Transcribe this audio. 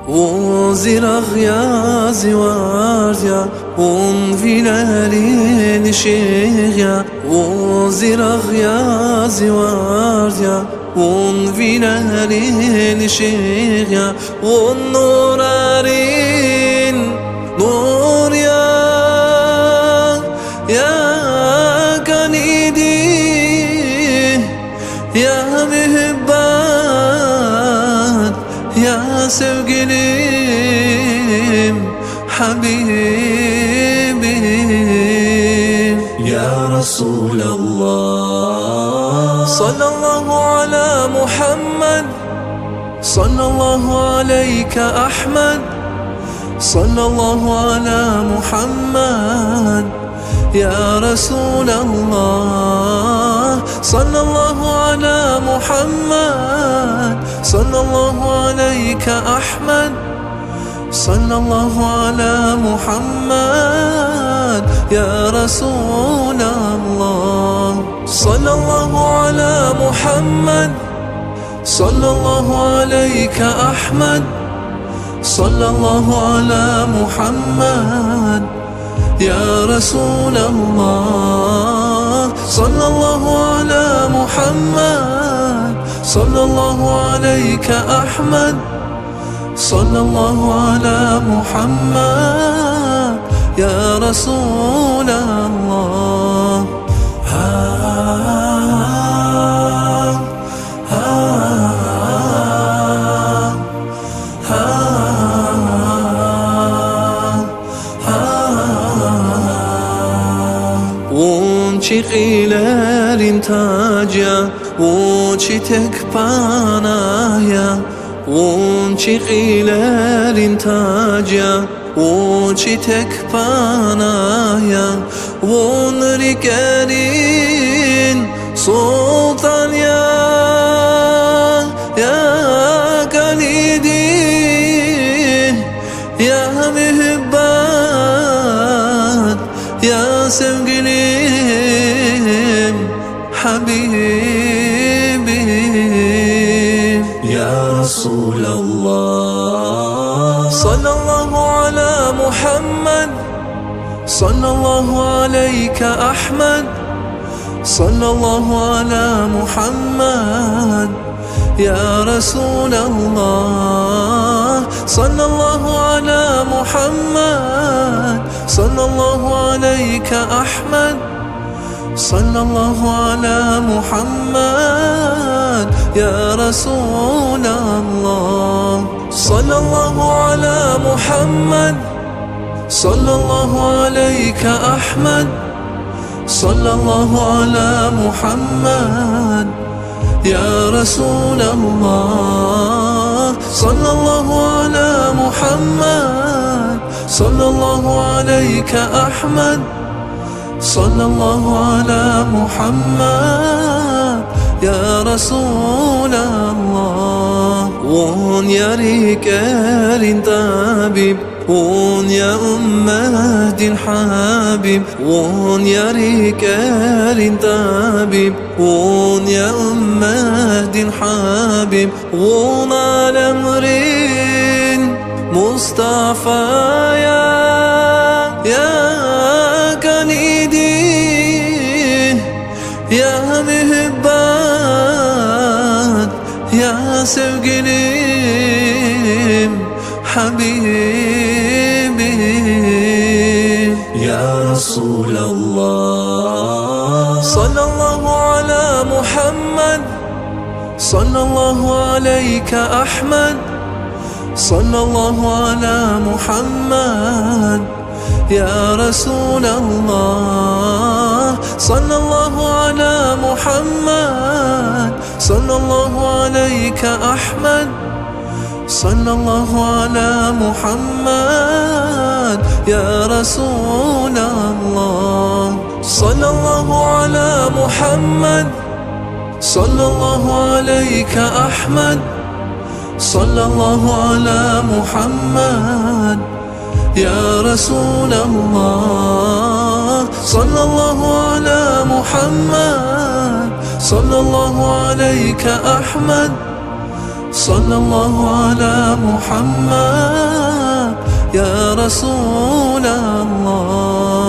وزرغ يا زوار يا ونفيلالي نشيغ يا وزرغ يا زوار يا ونفيلالي نشيغ يا والنورارين نور يا قنيدي يا مهبات يا sevgilim حبيبي يا رسول الله صلى الله على محمد صلى الله عليك أحمد صلى الله على محمد يا رسول الله صلى الله على محمد صلى الله عليك أحمد صلى الله على محمد يا رسول الله صلى الله على محمد صلى الله عليك أحمد صلى الله على محمد يا رسول الله صلى الله على محمد صلى الله عليك أحمد صلى الله على محمد يا رسول الله ونشي قيلال تاجيا ونشي تكبانايا ونشي قيلال تاجيا ونشي تكبانايا ونركارين سلطان يا قليدي يا مهبات يا sevgilim حبيبي يا رسول الله صلى الله على محمد صلى الله عليك أحمد صلى الله على محمد يا رسول الله صلى الله على محمد صلى الله عليك أحمد صلى الله على محمد يا رسول الله صلى الله على محمد صلى الله عليك أحمد صلى الله على محمد يا رسول الله صلى الله على محمد صلى الله عليك أحمد صلى الله على محمد يا رسول الله ون يا ريكال طبيب ون يا أمة الحبيب ون يا ريكال طبيب ون يا أمة الحبيب ون على أمرين مصطفى يا قنيدي يا مهبات يا sevgilim حبيبي يا رسول الله صلى الله على محمد صلى الله عليك أحمد صلى الله على محمد يا رسول الله صلى الله على محمد صلى الله عليك أحمد صلى الله على محمد يا رسول الله صلى الله على محمد صلى الله عليك أحمد صلى الله على محمد يا رسول الله صلى الله على محمد صلى الله عليك أحمد صلى الله على محمد يا رسول الله.